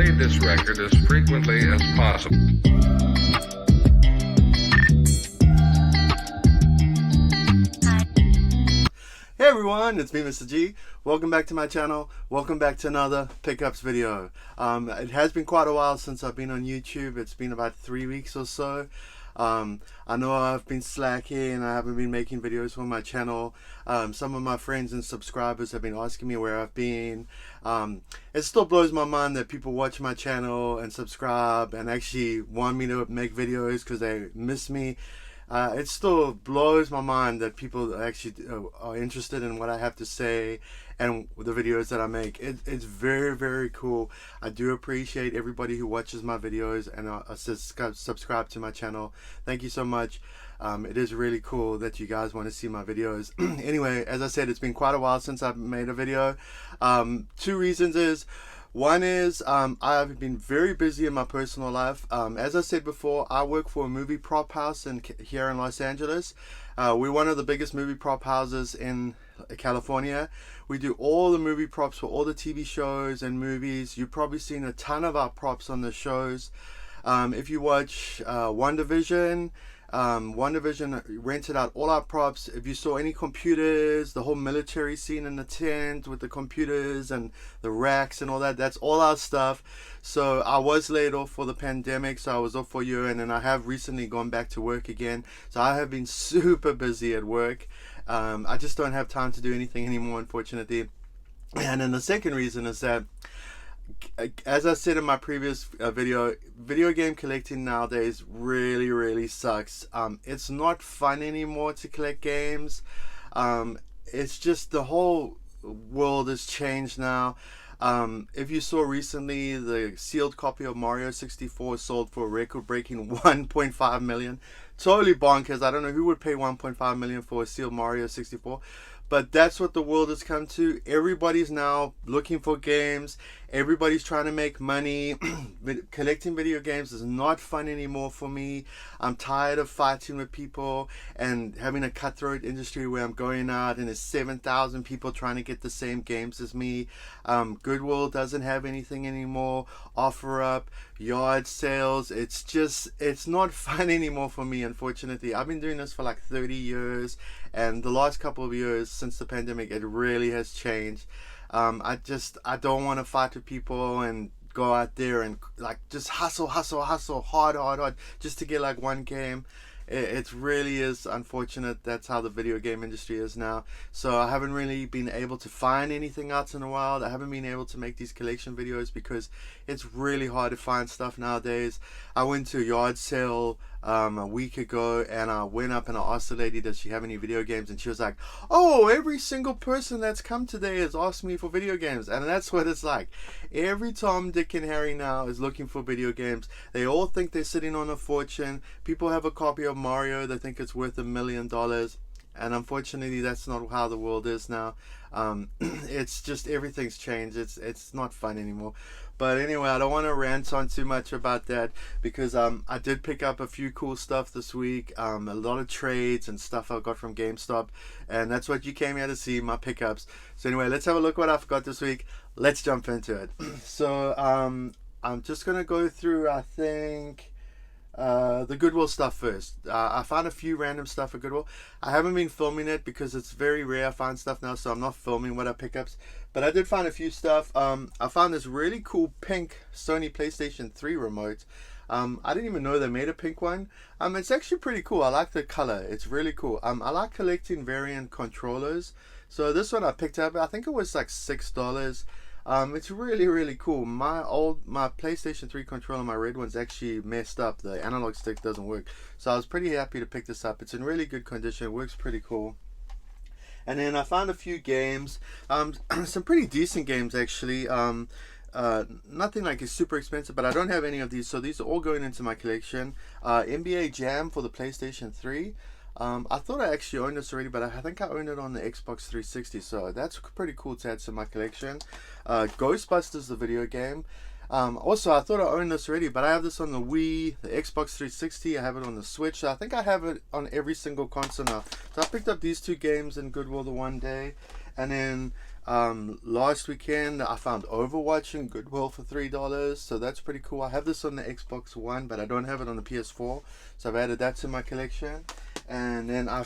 played this record as frequently as possible. Hey everyone, it's me, Mr. G. Welcome back to my channel. Welcome back to another pickups video. It has been quite a while since I've been on YouTube. It's been about 3 weeks or so. I know I've been slacking. I haven't been making videos for my channel. Some of my friends and subscribers have been asking me where I've been. It still blows my mind that people watch my channel and subscribe and actually want me to make videos because they miss me. It still blows my mind that people actually are interested in what I have to say and the videos that I make. It's very, very cool. I do appreciate everybody who watches my videos and subscribe to my channel. Thank you so much. It is really cool that you guys want to see my videos. Anyway, as I said, it's been quite a while since I've made a video. Two reasons is, one is I've been very busy in my personal life. As I said before, I work for a movie prop house here in Los Angeles. We're one of the biggest movie prop houses in California. We do all the movie props for all the TV shows and movies. You've probably seen a ton of our props on the shows. If you watch WandaVision rented out all our props. If you saw any computers, the whole military scene in the tent with the computers and the racks and all that, that's all our stuff. So I was laid off for the pandemic, so I was off for a year, and then I have recently gone back to work again. So I have been super busy at work. I just don't have time to do anything anymore, unfortunately. And then the second reason is that, as I said in my previous video game collecting nowadays really sucks. It's not fun anymore to collect games. It's just the whole world has changed now. If you saw recently, the sealed copy of Mario 64 sold for a record-breaking 1.5 million. Totally bonkers. I don't know who would pay 1.5 million for a sealed Mario 64. But that's what the world has come to. Everybody's now looking for games. Everybody's trying to make money. Collecting video games is not fun anymore for me. I'm tired of fighting with people and having a cutthroat industry where I'm going out and there's 7,000 people trying to get the same games as me. Goodwill doesn't have anything anymore. OfferUp, yard sales. It's not fun anymore for me, unfortunately. I've been doing this for like 30 years, and the last couple of years since the pandemic, it really has changed. I don't want to fight with people and go out there and like just hustle hard just to get like one game. It really is unfortunate. That's how the video game industry is now. So I haven't really been able to find anything else in a while. I haven't been able to make these collection videos because it's really hard to find stuff nowadays. I went to a yard sale a week ago, and I went up and I asked the lady, does she have any video games? And she was like, oh, every single person that's come today has asked me for video games. And that's what it's like. Every Tom, Dick and Harry now is looking for video games. They all think they're sitting on a fortune. People have a copy of Mario, they think it's worth $1 million. And unfortunately, that's not how the world is now. It's just everything's changed. It's not fun anymore. But anyway, I don't want to rant on too much about that because I did pick up a few cool stuff this week. A lot of trades and stuff I got from GameStop, and that's what you came here to see, my pickups. So anyway, let's have a look what I've got this week. Let's jump into it. So I'm just gonna go through, I think, the Goodwill stuff first. I found a few random stuff at Goodwill. I haven't been filming it because it's very rare I find stuff now, so I'm not filming what I pick up. But I did find a few stuff. I found this really cool pink Sony PlayStation 3 remote. I didn't even know they made a pink one. It's actually pretty cool. I like the color. It's really cool. I like collecting variant controllers. So this one I picked up, I think it was like $6. It's really cool. My PlayStation 3 controller, my red one's actually messed up. The analog stick doesn't work. So I was pretty happy to pick this up. It's in really good condition. It works pretty cool. And then I found a few games, some pretty decent games actually. Nothing like it's super expensive, but I don't have any of these, so these are all going into my collection. NBA Jam for the PlayStation 3. I thought I actually owned this already, but I think I owned it on the Xbox 360, so that's pretty cool to add to my collection. Ghostbusters, the video game. Also, I thought I owned this already, but I have this on the Wii, the Xbox 360, I have it on the Switch. I think I have it on every single console now. So I picked up these two games in Goodwill the one day. And then Last weekend I found Overwatch in Goodwill for $3, so that's pretty cool. I have this on the Xbox One, but I don't have it on the PS4, so I've added that to my collection. And then I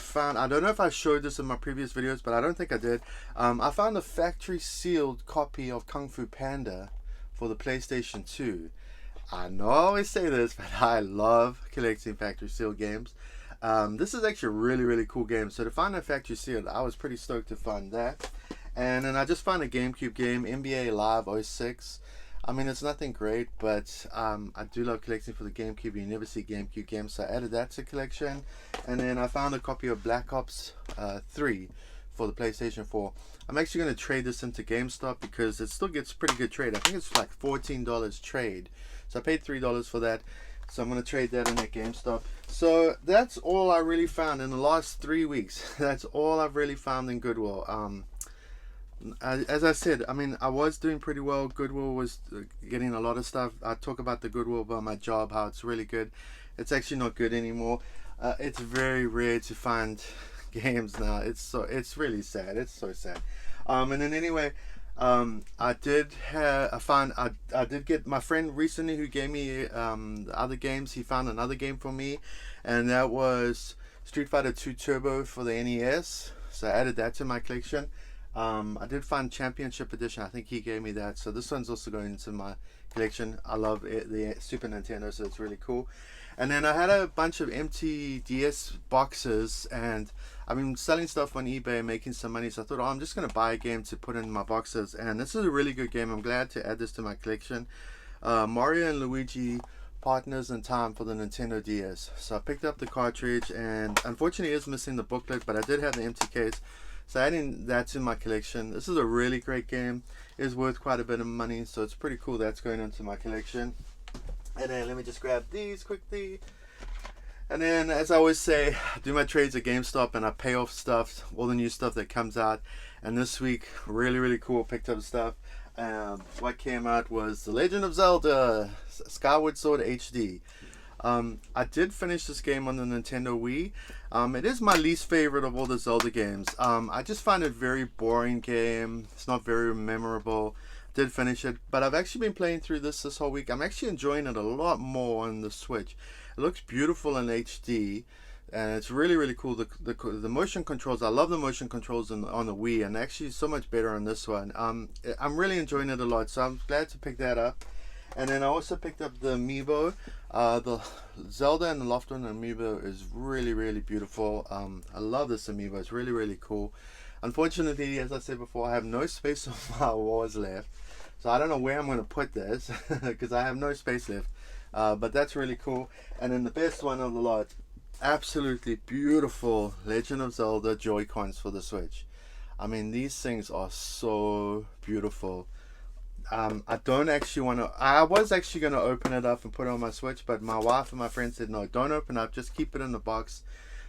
don't know if I showed this in my previous videos, but I don't think I did. I found a factory sealed copy of Kung Fu Panda for the PlayStation 2. I know I always say this, but I love collecting factory sealed games. This is actually a really, really cool game. So to find a factory sealed, I was pretty stoked to find that. And then I just found a GameCube game, NBA Live 06. I mean, it's nothing great, but I do love collecting for the GameCube. You never see GameCube games, so I added that to collection. And then I found a copy of Black Ops 3 for the PlayStation 4. I'm actually going to trade this into GameStop because it still gets pretty good trade. I think it's like $14 trade. So I paid $3 for that. So I'm going to trade that in at GameStop. So that's all I really found in the last 3 weeks. That's all I've really found in Goodwill. As I said, I mean, I was doing pretty well. Goodwill was getting a lot of stuff. I talk about the Goodwill about my job, how it's really good. It's actually not good anymore. It's very rare to find games now. It's really sad. It's so sad. And then anyway, I did get my friend recently who gave me the other games. He found another game for me, and that was Street Fighter 2 Turbo for the NES. So I added that to my collection. I did find Championship Edition. I think he gave me that. So this one's also going into my collection. I love it, the Super Nintendo, so it's really cool. And then I had a bunch of empty DS boxes, and I've been selling stuff on eBay and making some money. So I thought, I'm just going to buy a game to put in my boxes. And this is a really good game. I'm glad to add this to my collection. Mario and Luigi Partners in Time for the Nintendo DS. So I picked up the cartridge, and unfortunately it's missing the booklet, but I did have the empty case. So adding that to my collection. This is a really great game. It's worth quite a bit of money, so it's pretty cool that's going into my collection. And then let me just grab these quickly. And then, as I always say, I do my trades at GameStop and I pay off stuff, all the new stuff that comes out. And this week, really, really cool, picked up stuff. What came out was The Legend of Zelda Skyward Sword HD. I did finish this game on the Nintendo Wii. It is my least favorite of all the Zelda games. I just find it a very boring game. It's not very memorable. Did finish it, but I've actually been playing through this whole week. I'm actually enjoying it a lot more on the Switch. It looks beautiful in HD, and it's really, really cool. The motion controls, I love the motion controls on the Wii, and actually so much better on this one. I'm really enjoying it a lot, so I'm glad to pick that up. And then I also picked up the Amiibo. The Zelda and the Lofton Amiibo is really, really beautiful. I love this Amiibo. It's really, really cool. Unfortunately, as I said before, I have no space on my walls left. So I don't know where I'm going to put this because I have no space left. But that's really cool. And then the best one of the lot, absolutely beautiful Legend of Zelda Joy-Cons for the Switch. I mean, these things are so beautiful. I don't actually want to. I was actually going to open it up and put it on my Switch, but my wife and my friend said, no, don't open up, just keep it in the box.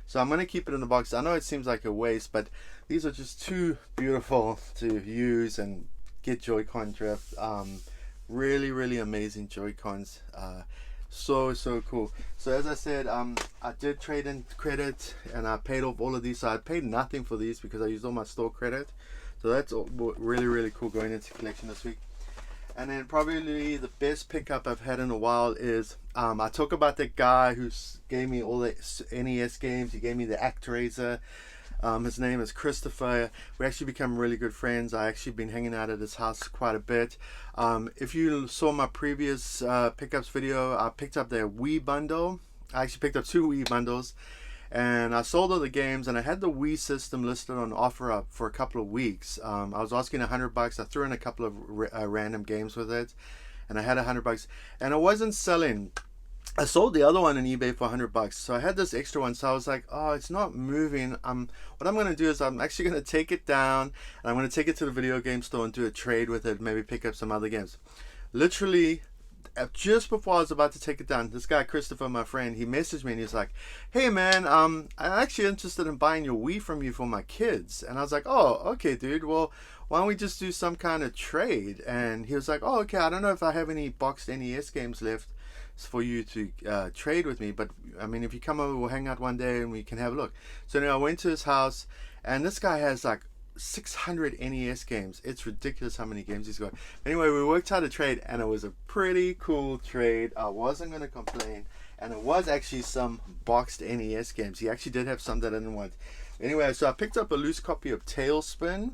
So I'm going to keep it in the box. I know it seems like a waste, but these are just too beautiful to use and get Joy-Con drift. Really, really amazing Joy-Cons. So cool. So as I said, I did trade in credit and I paid off all of these. So I paid nothing for these because I used all my store credit. So that's really, really cool going into collection this week. And then probably the best pickup I've had in a while is I talk about the guy who gave me all the NES games. He gave me the ActRaiser. His name is Christopher. We actually become really good friends. I actually been hanging out at his house quite a bit. If you saw my previous pickups video, I picked up their Wii bundle. I actually picked up 2 Wii bundles. And I sold all the games, and I had the Wii system listed on OfferUp for a couple of weeks. I was asking $100. I threw in a couple of random games with it, and I had $100. And I wasn't selling. I sold the other one on eBay for $100. So I had this extra one. So I was like, oh, it's not moving. What I'm going to do is I'm actually going to take it down, and I'm going to take it to the video game store and do a trade with it. Maybe pick up some other games. Literally, just before I was about to take it down, this guy Christopher, my friend, he messaged me and he's like, hey man, I'm actually interested in buying your Wii from you for my kids. And I was like, oh, okay dude, well, why don't we just do some kind of trade? And he was like, oh, okay, I don't know if I have any boxed NES games left for you to trade with me, but I mean, if you come over, we'll hang out one day and we can have a look. So now I went to his house, and this guy has like 600 NES games. It's ridiculous how many games he's got. Anyway, we worked out a trade, and it was a pretty cool trade. I wasn't going to complain, and it was actually some boxed NES games. He actually did have some that I didn't want. Anyway, so I picked up a loose copy of Tailspin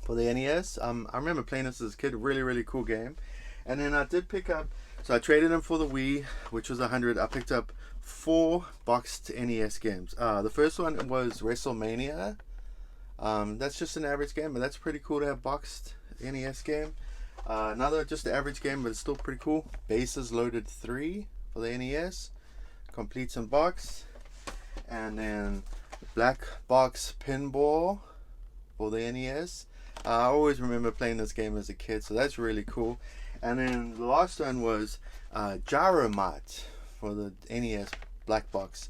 for the NES. I remember playing this as a kid. Really, really cool game. And then I did pick up, so I traded him for the Wii, which was 100. I picked up 4 boxed NES games. The first one was WrestleMania. That's just an average game, but that's pretty cool to have boxed NES game. Another just an average game, but it's still pretty cool. Bases Loaded 3 for the NES. Completes in box. And then Black Box Pinball for the NES. I always remember playing this game as a kid, so that's really cool. And then the last one was Gyromat for the NES Black Box.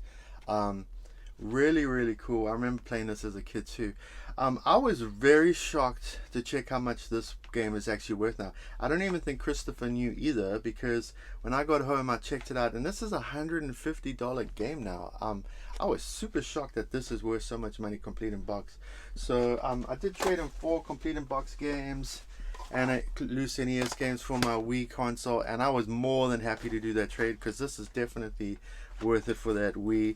Really, really cool. I remember playing this as a kid too. I was very shocked to check how much this game is actually worth now. I don't even think Christopher knew either, because when I got home I checked it out, and this is a $150 game now. I was super shocked that this is worth so much money complete in box. So I did trade him 4 complete in box games and loose NES games for my Wii console, and I was more than happy to do that trade, because this is definitely worth it for that Wii.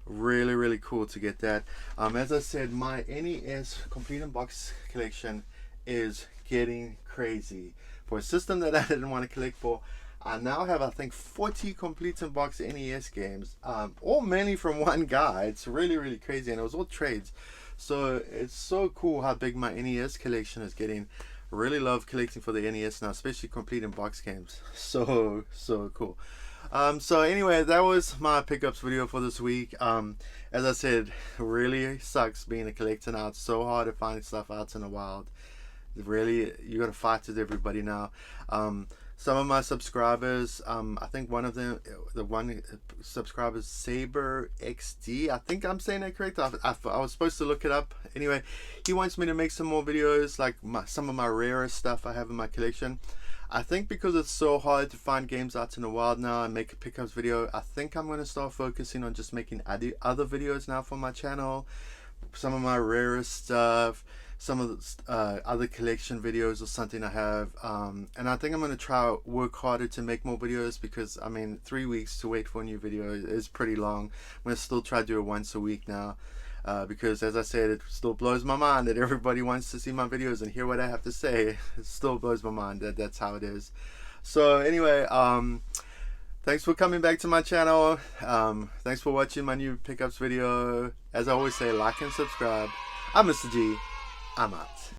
Really, really cool to get that. As I said, my NES complete in box collection is getting crazy. For a system that I didn't want to collect for, I now have, I think, 40 complete in box NES games, all mainly from one guy. It's really, really crazy, and it was all trades. So it's so cool how big my NES collection is getting. Really love collecting for the NES now, especially complete in box games. So cool. So anyway, that was my pickups video for this week. As I said, really sucks being a collector now. It's so hard to find stuff out in the wild. Really, you gotta fight with everybody now. Some of my subscribers, I think one of them, the one subscriber, Saber XD, I think I'm saying that correct. I was supposed to look it up. Anyway, he wants me to make some more videos, like some of my rarest stuff I have in my collection. I think because it's so hard to find games out in the wild now and make a pickups video, I think I'm going to start focusing on just making other videos now for my channel. Some of my rarest stuff, some of the other collection videos or something I have, and I think I'm going to work harder to make more videos, because I mean 3 weeks to wait for a new video is pretty long. I'm going to still try to do it once a week now, because as I said, it still blows my mind that everybody wants to see my videos and hear what I have to say. It still blows my mind that that's how it is. So anyway, thanks for coming back to my channel. Thanks for watching my new pickups video. As I always say, like and subscribe. I'm Mr. G. I'm out.